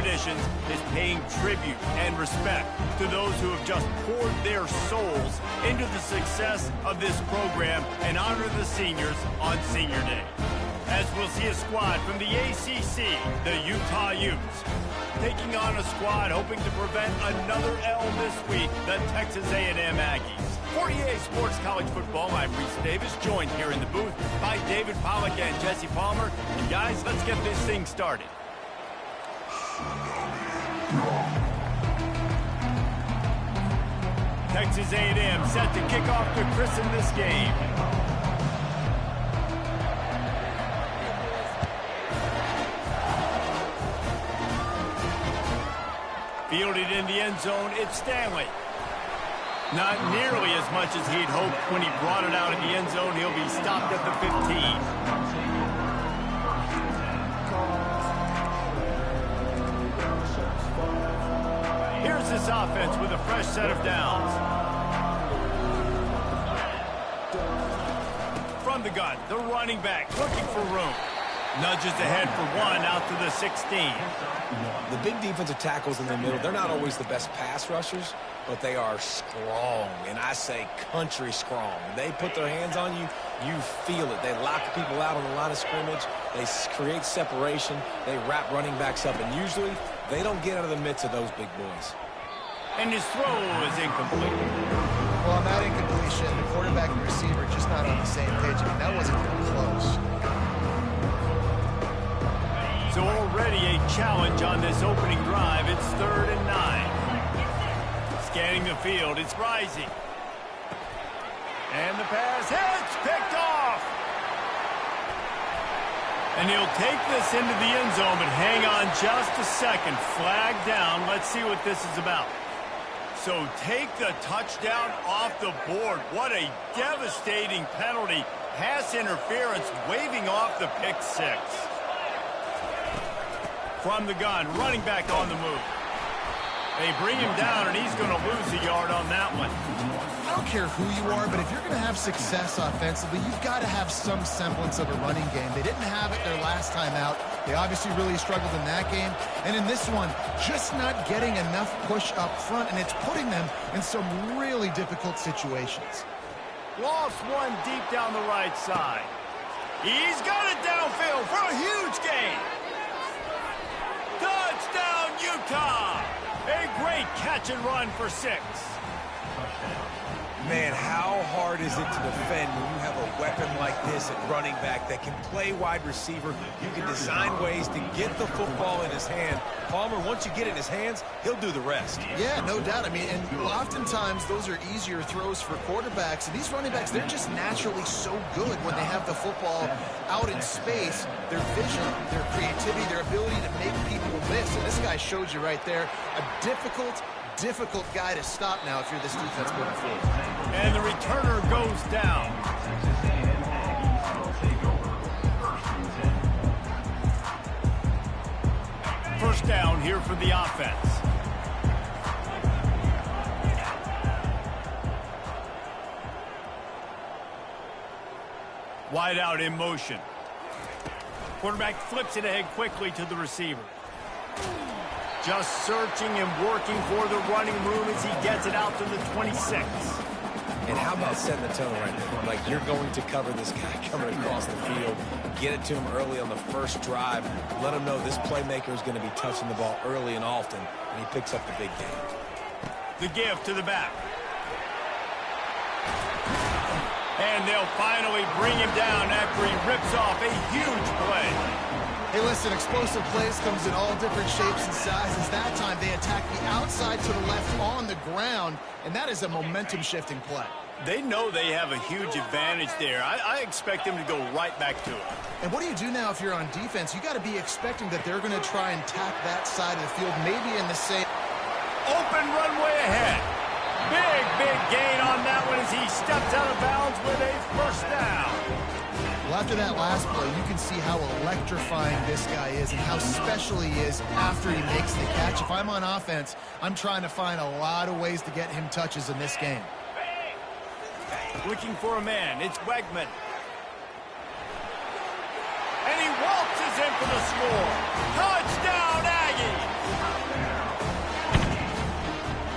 traditions is paying tribute and respect to those who have just poured their souls into the success of this program and honor the seniors on Senior Day. As we'll see a squad from the ACC, the Utah Utes, taking on a squad hoping to prevent another L this week, the Texas A&M Aggies. For EA Sports College Football, I'm Reese Davis, joined here in the booth by David Pollack and Jesse Palmer. And guys, let's get this thing started. Texas A&M set to kick off to christen this game. Fielded in the end zone, it's Stanley. Not nearly as much as he'd hoped when he brought it out of the end zone. He'll be stopped at the 15. Here's this offense with a fresh set of downs. From the gun, the running back looking for room. Nudges ahead for one out to the 16. The big defensive tackles in the middle, they're not always the best pass rushers, but they are strong, and I say country strong. When they put their hands on you, you feel it. They lock people out on the line of scrimmage. They create separation. They wrap running backs up, and usually they don't get out of the midst of those big boys. And his throw is incomplete. Well, on that incompletion, the quarterback and receiver just not on the same page. I mean, that wasn't even close. So already a challenge on this opening drive. It's 3rd and 9. Scanning the field, it's Rising. And the pass hits, picked off. And he'll take this into the end zone, but hang on just a second. Flag down. Let's see what this is about. So take the touchdown off the board. What a devastating penalty. Pass interference, waving off the pick six. From the gun, running back on the move. They bring him down, and he's going to lose a yard on that one. I don't care who you are, but if you're going to have success offensively, you've got to have some semblance of a running game. They didn't have it their last time out. They obviously really struggled in that game. And in this one, just not getting enough push up front, and it's putting them in some really difficult situations. Lost one deep down the right side. He's got it downfield for a huge gain. Touchdown, Utah! A great catch and run for 6. Man, how hard is it to defend when you have a weapon like this at running back that can play wide receiver? You can design ways to get the football in his hand. Palmer, once you get it in his hands, he'll do the rest. Yeah, no doubt. I mean, and oftentimes those are easier throws for quarterbacks. And these running backs, they're just naturally so good when they have the football out in space. Their vision, their creativity, their ability to make people miss. And this guy showed you right there a difficult guy to stop now if you're this defense moving forward. And the returner goes down. First down here for the offense. Wide out in motion. Quarterback flips it ahead quickly to the receiver. Just searching and working for the running room as he gets it out to the 26. And how about setting the tone right there? Like, you're going to cover this guy coming across the field. Get it to him early on the first drive. Let him know this playmaker is going to be touching the ball early and often, and he picks up the big game. The give to the back. And they'll finally bring him down after he rips off a huge play. Hey, listen, explosive plays comes in all different shapes and sizes. That time they attack the outside to the left on the ground, and that is a momentum-shifting play. They know they have a huge advantage there. I expect them to go right back to it. And what do you do now if you're on defense? You got to be expecting that they're going to try and tack that side of the field, maybe in the same. Open runway ahead. Big gain on that one as he steps out of bounds with a first down. Well, after that last play, you can see how electrifying this guy is and how special he is after he makes the catch. If I'm on offense, I'm trying to find a lot of ways to get him touches in this game. Looking for a man. It's Wegman. And he waltzes in for the score. Touchdown, Aggies!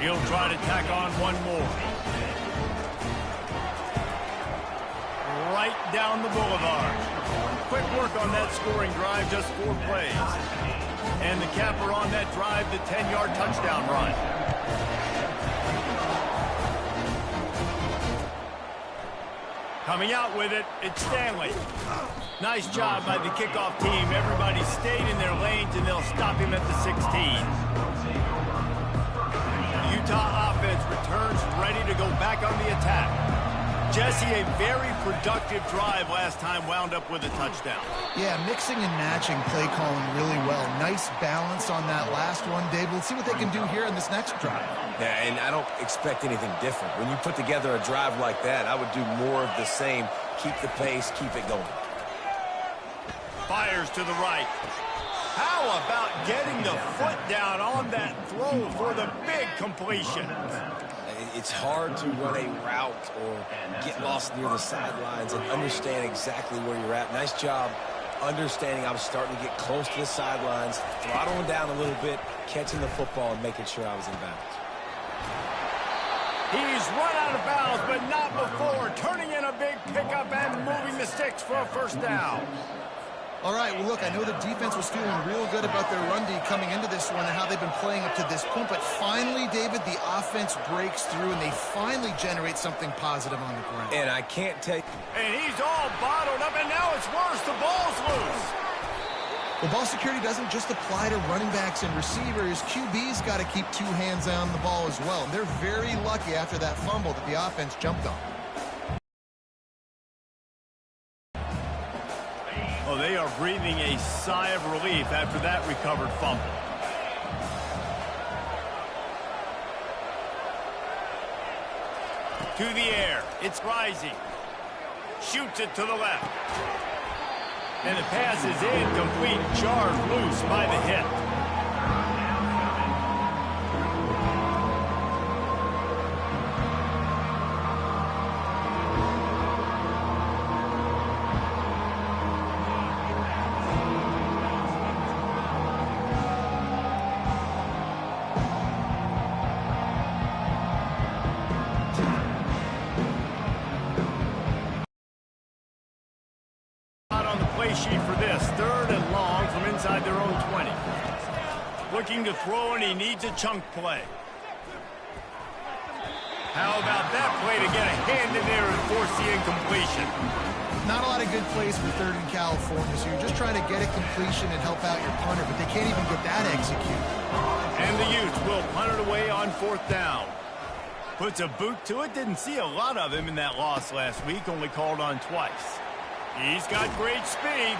He'll try to tack on one more. Right down the boulevard. Quick work on that scoring drive, just 4 plays. And the capper on that drive, the 10-yard touchdown run. Coming out with it, it's Stanley. Nice job by the kickoff team. Everybody stayed in their lanes, and they'll stop him at the 16. The Utah offense returns ready to go back on the attack. Jesse, a very productive drive last time wound up with a touchdown. Yeah, mixing and matching play calling really well. Nice balance on that last one, Dave. Let's see what they can do here in this next drive. Yeah, and I don't expect anything different. When you put together a drive like that, I would do more of the same. Keep the pace, keep it going. Fires to the right. How about getting the foot down on that throw for the big completion? It's hard to run a route or get lost near the sidelines and understand exactly where you're at. Nice job understanding I was starting to get close to the sidelines, throttling down a little bit, catching the football and making sure I was in bounds. He's run out of bounds, but not before turning in a big pickup and moving the sticks for a first down. All right, well, look, I know the defense was feeling real good about their run D coming into this one and how they've been playing up to this point, but finally, David, the offense breaks through and they finally generate something positive on the ground. And I can't take... And he's all bottled up, and now it's worse. The ball's loose. Well, ball security doesn't just apply to running backs and receivers. QB's got to keep 2 hands on the ball as well. And they're very lucky after that fumble that the offense jumped on. Oh, they are breathing a sigh of relief after that recovered fumble. To the air. It's rising. Shoots it to the left. And the pass is incomplete. Jarred loose by the hit. Sheet for this. 3rd and long from inside their own 20. Looking to throw, and he needs a chunk play. How about that play to get a hand in there and force the incompletion? Not a lot of good plays for 3rd in California, so you're just trying to get a completion and help out your punter, but they can't even get that executed. And the Utes will punt it away on 4th down. Puts a boot to it. Didn't see a lot of him in that loss last week, only called on twice. He's got great speed.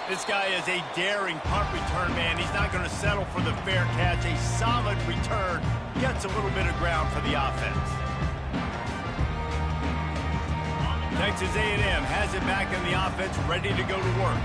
This guy is a daring punt return man. He's not going to settle for the fair catch. A solid return. Gets a little bit of ground for the offense. Texas A&M has it back in the offense, ready to go to work.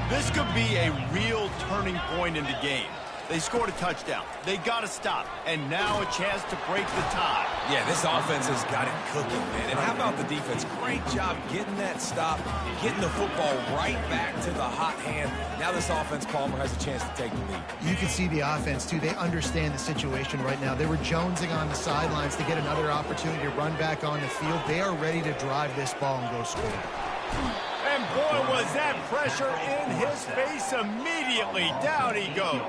This could be a real turning point in the game. They scored a touchdown. They got to stop. And now a chance to break the tie. Yeah, this offense has got it cooking, man. And how about the defense? Great job getting that stop, getting the football right back to the hot hand. Now this offense, Palmer, has a chance to take the lead. You can see the offense, too. They understand the situation right now. They were jonesing on the sidelines to get another opportunity to run back on the field. They are ready to drive this ball and go score. And boy, was that pressure in his face immediately. Down he goes.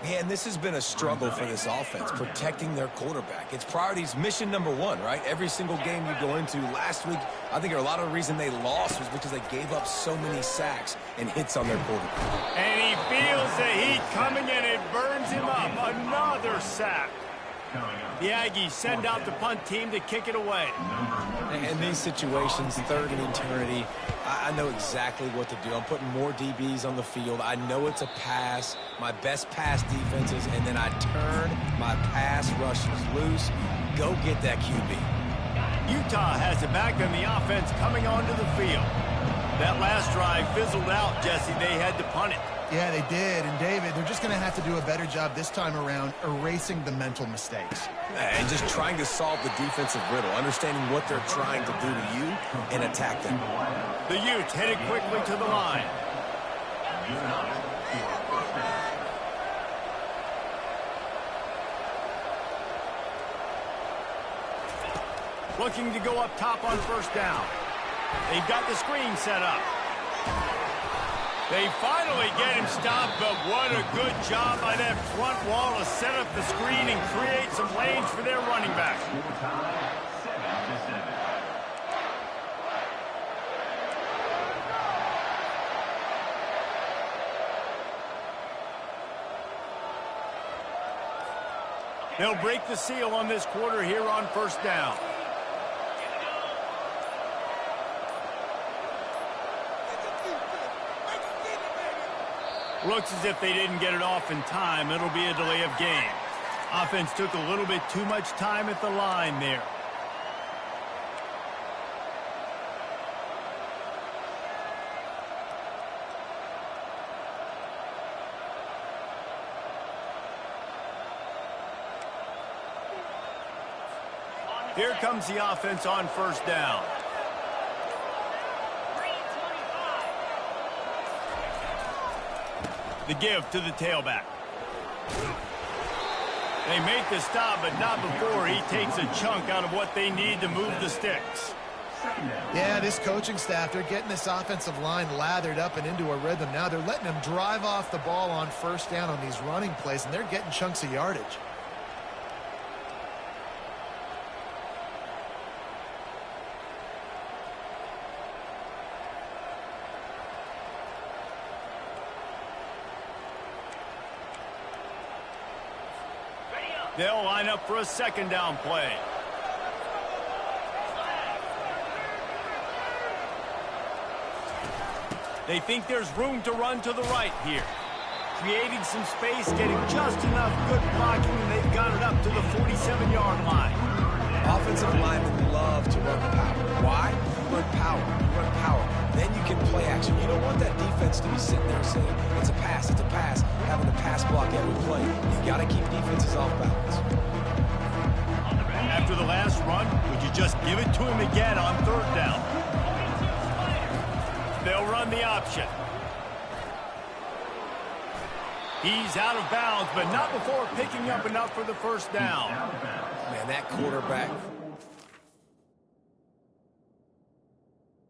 Man, this has been a struggle for this offense, protecting their quarterback. It's priorities, mission number 1, right? Every single game you go into. Last week, I think a lot of the reason they lost was because they gave up so many sacks and hits on their quarterback. And he feels the heat coming, and it burns him up. Another sack. The Aggies send out the punt team to kick it away. In these situations, 3rd and eternity, I know exactly what to do. I'm putting more DBs on the field. I know it's a pass, my best pass defenses, and then I turn my pass rushes loose. Go get that QB. Utah has it back in the offense coming onto the field. That last drive fizzled out, Jesse. They had to punt it. Yeah, they did. And, David, they're just going to have to do a better job this time around erasing the mental mistakes. And just trying to solve the defensive riddle, understanding what they're trying to do to you and attack them. The Utes headed quickly to the line. looking to go up top on first down. They've got the screen set up. They finally get him stopped, but what a good job by that front wall to set up the screen and create some lanes for their running back. They'll break the seal on this quarter here on first down. Looks as if they didn't get it off in time. It'll be a delay of game. Offense took a little bit too much time at the line there. Here comes the offense on first down. The give to the tailback. They make the stop, but not before he takes a chunk out of what they need to move the sticks. Yeah, this coaching staff, they're getting this offensive line lathered up and into a rhythm. Now they're letting them drive off the ball on first down on these running plays, and they're getting chunks of yardage. They'll line up for a second down play. They think there's room to run to the right here. Creating some space, getting just enough good blocking, and they've got it up to the 47-yard line. Offensive linemen love to run power. Why? You run power. You run power. Then you can play action. You don't want that defense to be sitting there saying, it's a pass, having to pass block every play. You got to keep defenses off balance. After the last run, would you just give it to him again on third down? They'll run the option. He's out of bounds, but not before picking up enough for the first down. Man, that quarterback